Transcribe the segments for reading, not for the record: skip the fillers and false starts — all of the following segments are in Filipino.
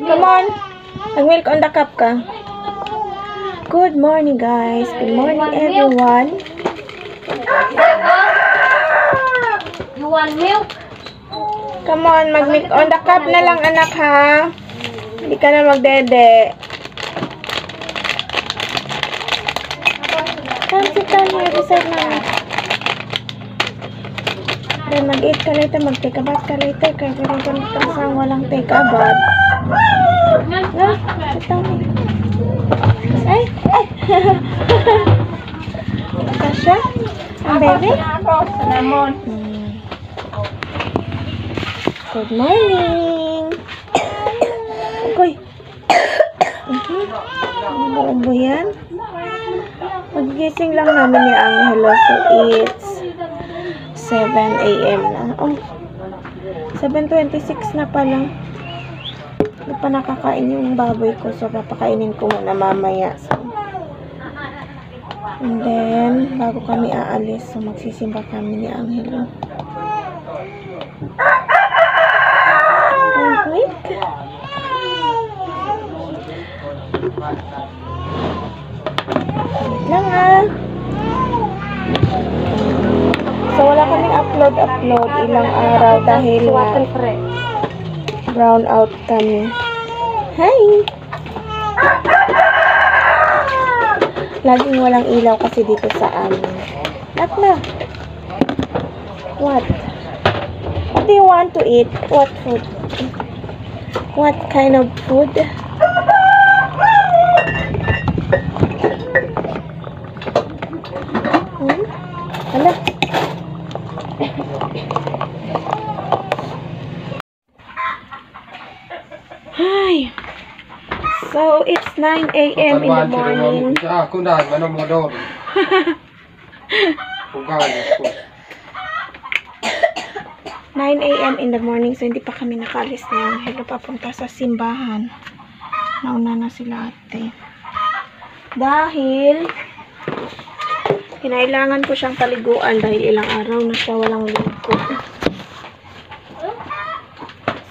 Come on. Mag-milk on the cup ka. Good morning, guys. Good morning, everyone. You want milk? Come on, mag-milk on the cup na lang, anak, ha? Hindi ka na magdede. Come, sit down here beside mama. Then mag-eat ka later, mag-take a bath ka later. Kaya ganun kasang walang take a bath. No, sit down here. Ay, ay. Ito siya? Ang baby? Lemon. Good morning. Uy. Ano ba yan? Magigising lang namin ni Angelo. So it's 7 a.m. na. Oh, 7:26 na pala. Hindi pa nakakain yung baboy ko. So papakainin ko muna mamaya. So, and then, bago kami aalis, so magsisimba kami ni Angelo. Wait lang, ha. So wala kaming upload ilang araw dahil brown out kami. Hi! Laging walang ilaw kasi dito sa amin. Na. What? What do you want to eat? What food? What kind of food? Hala. Hi. So, it's 9 a.m. in the morning. 9 a.m. in the morning, so hindi pa kami nakaalis na yung Angelo papunta sa simbahan. Nauna na sila ate. Dahil kinailangan ko siyang paliguan dahil ilang araw na siya walang ligo.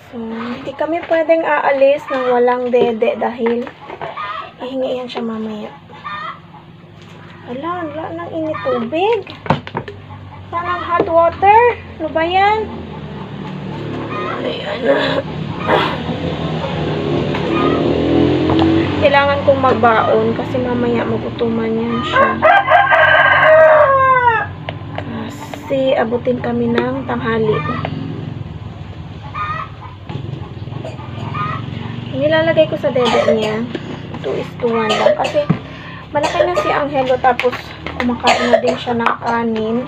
So, hindi kami pwedeng aalis nang walang dede dahil ihingi yan siya mamaya. Wala nang init tubig. Wala nang hot water. Ano ba yan? Ayan. Kailangan kong magbaon kasi mamaya magutuman yan siya. Kasi abutin kami ng tanghali. Nilalagay ko sa dede niya 2:1 lang kasi malaki na si Angelo tapos kumakain na din siya ng kanin.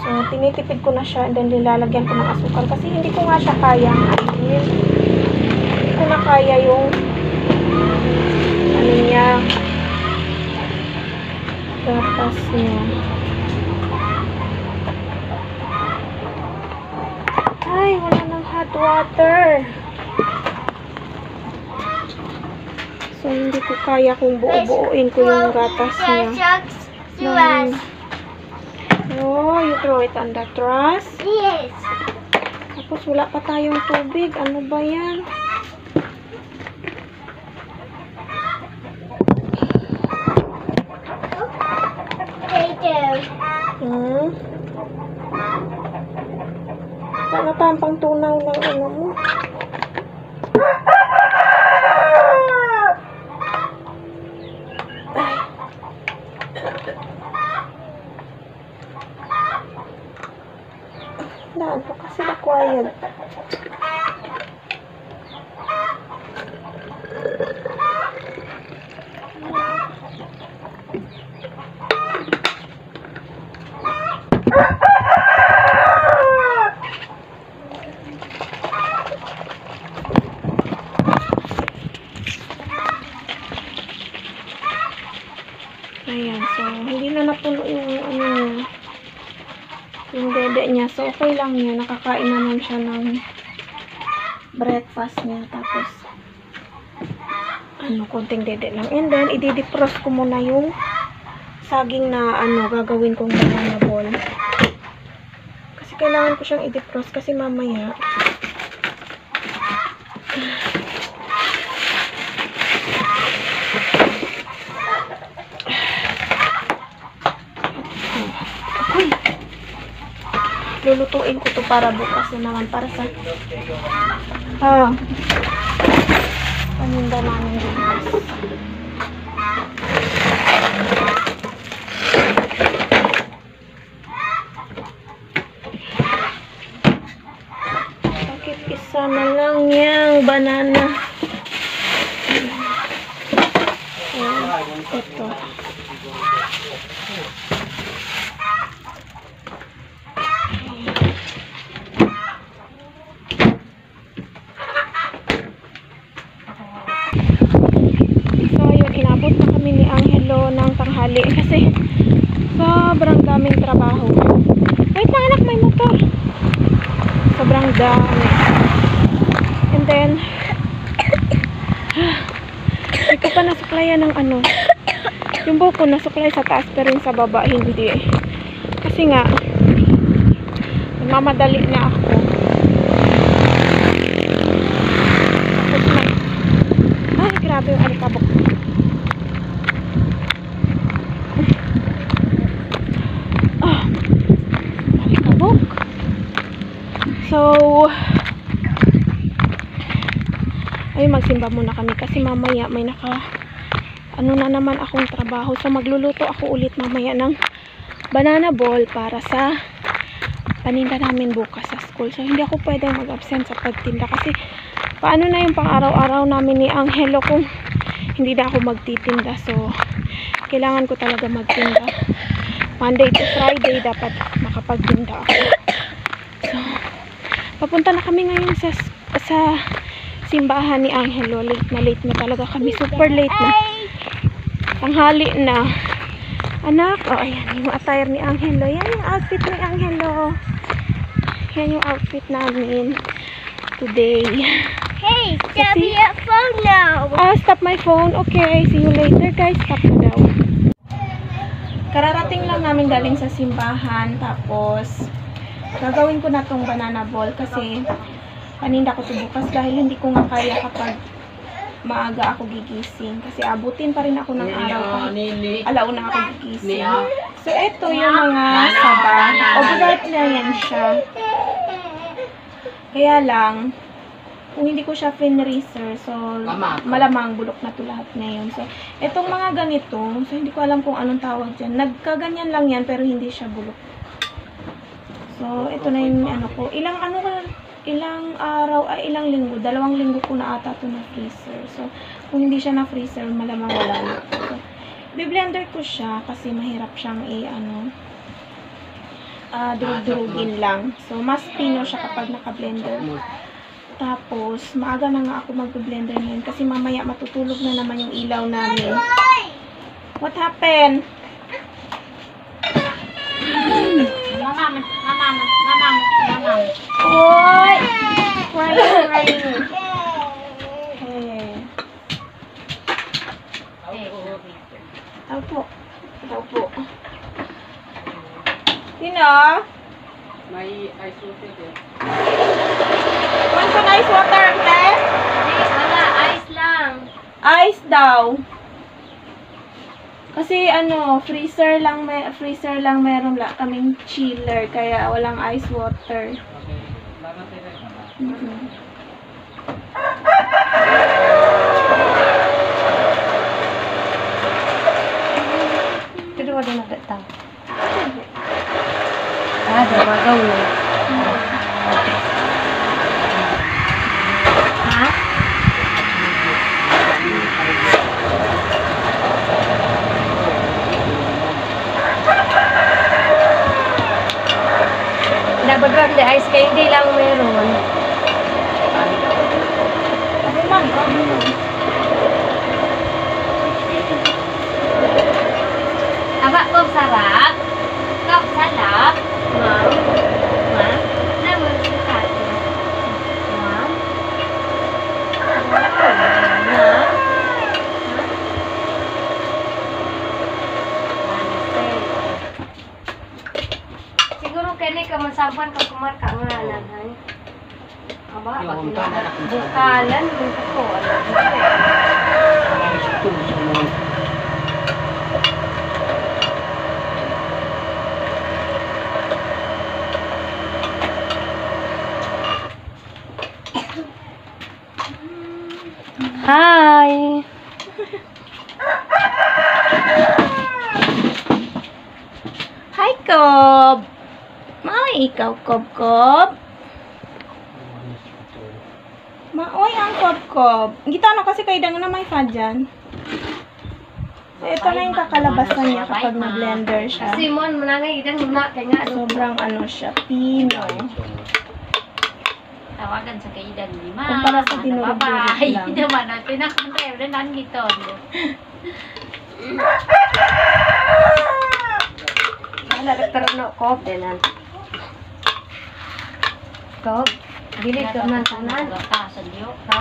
So, tinitipid ko na siya and then nilalagyan ko ng asukal kasi hindi ko nga siya kaya. Hindi ko na kaya yung ano niya, gatas niya. Ay, wala nang hot water. So, hindi ko kaya kung buo-buuin ko yung gatas niya. Oh, you throw it on the trash? Yes. Tapos wala pa tayong tubig. Ano ba yan? Ano pa ang pangtunaw ng ano mo? Ay. Daan po kasi na-quiet. Ayan, so hindi na napuno yung ano niya, yung dede niya. So okay lang niya, nakakain naman siya ng breakfast niya. Tapos ano, konting dede lang. And then i-defrost ko muna yung saging na ano, gagawin kong banana ball. Kasi kailangan ko siyang i-defrost kasi mamaya lulutuin ko to para bukas na naman. Para sa paninda namin bukas. Bakit isa na lang yung banana? Ito. Inabot na kami ni Angelo ng tanghali kasi sobrang daming trabaho. Wait na anak, may motor. Sobrang dami. And then hindi ko pa nasuklayan ng ano. Yung buko nasuklay sa taas pero yung sa baba hindi. Kasi nga nagmamadali na ako. Tapos na. Ay, grabe yung alikabok. So, ay magsimba muna kami kasi mamaya may ano na naman akong trabaho. So, magluluto ako ulit mamaya ng banana ball para sa paninda namin bukas sa school. So, hindi ako pwedeng mag-absent sa pagtinda kasi paano na yung pang-araw-araw namin ni Angelo kung hindi na ako magtitinda. So, kailangan ko talaga magtinda. Monday to Friday dapat makapagtinda ako. So, papunta na kami ngayon sa simbahan ni Angelo. Late na talaga kami. Super late na. Tanghali na. Anak, oh ayan yung attire ni Angelo. Yan yung outfit ni Angelo. Yan yung outfit namin today. Hey, stop your phone now. Stop my phone. Okay, see you later guys. Stop na daw. Kararating lang namin galing sa simbahan. Tapos gagawin ko na tong banana ball kasi paninda ko ito bukas dahil hindi ko nga kaya kapag maaga ako gigising kasi abutin pa rin ako ng araw kahit alauna ako gigising. So ito yung mga saba. Overripe na yan siya. Kaya lang kung hindi ko siya finreezer, so malamang bulok na to lahat ngayon. So itong mga ganito, so hindi ko alam kung anong tawag dyan. Nagkaganyan lang yan pero hindi siya bulok. So, ito na yung ano ko. Ilang araw, ilang linggo. 2 linggo ko na ata ito na freezer. So, kung hindi siya na freezer, malamang wala na. So, bi-blender ko siya kasi mahirap siyang durug-durugin lang. So, mas pino siya kapag naka-blender. Tapos, maaga na nga ako mag-blender ngayon kasi mamaya matutulog na naman yung ilaw namin. What happened? Mama. Oy! Crying. Opo. Sino? May ice water din. Want some ice water, te? Wala, ice lang. Ice daw. Kasi freezer lang meron kaming chiller kaya walang ice water. Okay. Laban tayo na. Pero wala na bitaw. Magaw mo. Ha? Nabagag na ice kaya hindi lang meron. Aba, kok sarap? Kok salap? Ma'am? Ma'am? Naman sa kati. Ma'am? Ma'am? Siguro kaya ka masampan ka kumarka nga lang. Aba, bukalan mo ko. Hi! Hi, Kob! Maoy, ikaw, Kob. Maoy ang Kob. Gita ano kasi kayo na may fa dyan. So, ito na yung kakalabasan niya kapag na-blender siya. Simon, manangay idang muna kay nga. Sobrang ano siya, pino. Tawagan sa kaidan ni Ma. Kumpara sa dinurog-durog Bye-bye. lang. Naman ang pinakantay. Wala nang gito. Nalagtaro no ko, tenan. Ko, dili ka man tanan. Gatasan niyo. Ha?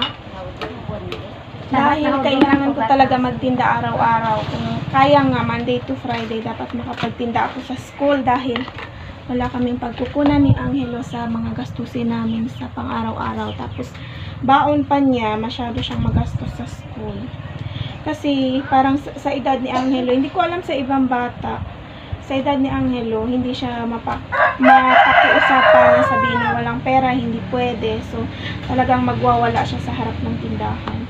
Dahil kailangan ko talaga magtinda araw-araw. Kung kaya nga, Monday to Friday, dapat makapagtinda ako sa school dahil wala kaming pagkukunan ni Angelo sa mga gastusin namin sa pang-araw-araw. Tapos, baon pa niya, masyado siyang magastos sa school. Kasi, parang sa edad ni Angelo, hindi ko alam sa ibang bata, sa edad ni Angelo, hindi siya mapakiusapan na sabihin na walang pera, hindi pwede. So, talagang magwawala siya sa harap ng tindahan.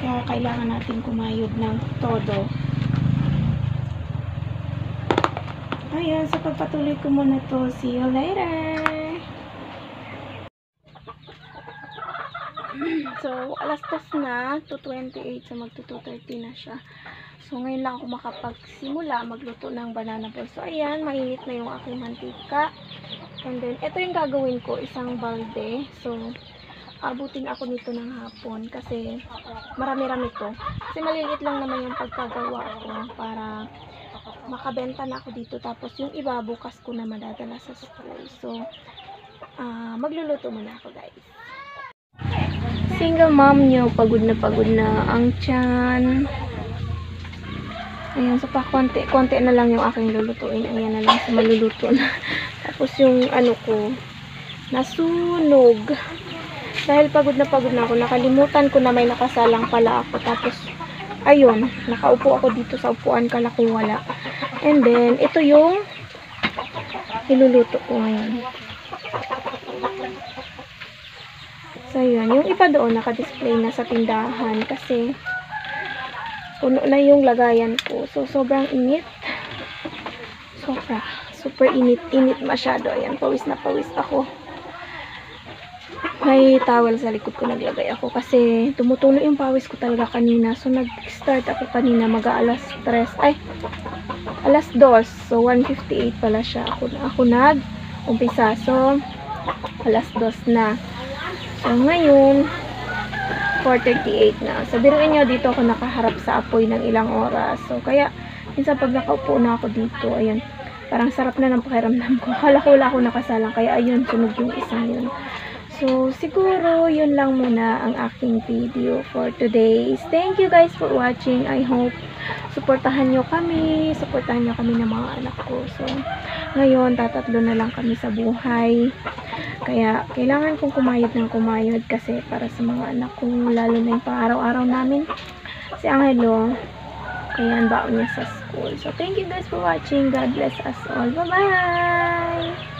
Kaya kailangan natin kumayod ng todo. Ayan, sa pagpatuloy ko muna to. See you later! So, alas 2 na, 2:28, so magto 2:30 na siya. So, ngayon lang ako makapagsimula magluto ng banana balls. So, ayan, mainit na yung aking mantika. And then, ito yung gagawin ko, isang balde. So, abutin ako nito ng hapon kasi marami-rami to. Kasi maliliit lang naman yung pagkagawa ko para makabenta na ako dito. Tapos yung iba bukas ko na madadala sa school. So, magluluto muna ako guys. Single mom nyo, pagod na ang tiyan. Ayan, so pa konti na lang yung aking lulutuin. Ayan na lang sa maluluto na. Tapos yung ano ko, nasunog. Dahil pagod na ako, nakalimutan ko na may nakasalang pala ako. Tapos, ayun, nakaupo ako dito sa upuan, kala ko wala. And then, ito yung iluluto ko ngayon. So, yun. Yung iba doon, naka-display na sa tindahan kasi puno na yung lagayan ko. So, sobrang init. Super init masyado. Ayan, pawis na pawis ako. May towel sa likod ko naglagay ako kasi tumutulo yung pawis ko talaga kanina. So, nag-start ako kanina alas 3. Ay, alas 2. So, 1:58 pala siya. Ako nag-umpisa. So, alas 2 na. So, ngayon, 4:38 na. So, biruin nyo, dito ako nakaharap sa apoy ng ilang oras. So, kaya, minsan pag nakaupo na ako dito, ayun, parang sarap na ng pakiramdam ko. Akala ko wala ako nakasalang. Kaya, ayun, sunog yung isang yun. So, siguro, yun lang muna ang aking video for today. Thank you guys for watching. I hope supportahan nyo kami ng mga anak ko. So, ngayon, tatatlo na lang kami sa buhay. Kaya, kailangan kong kumayod kasi para sa mga anak ko, lalo na yung pang-araw-araw namin. Si Angelo, kaya ang baon niya sa school. So, thank you guys for watching. God bless us all. Bye-bye!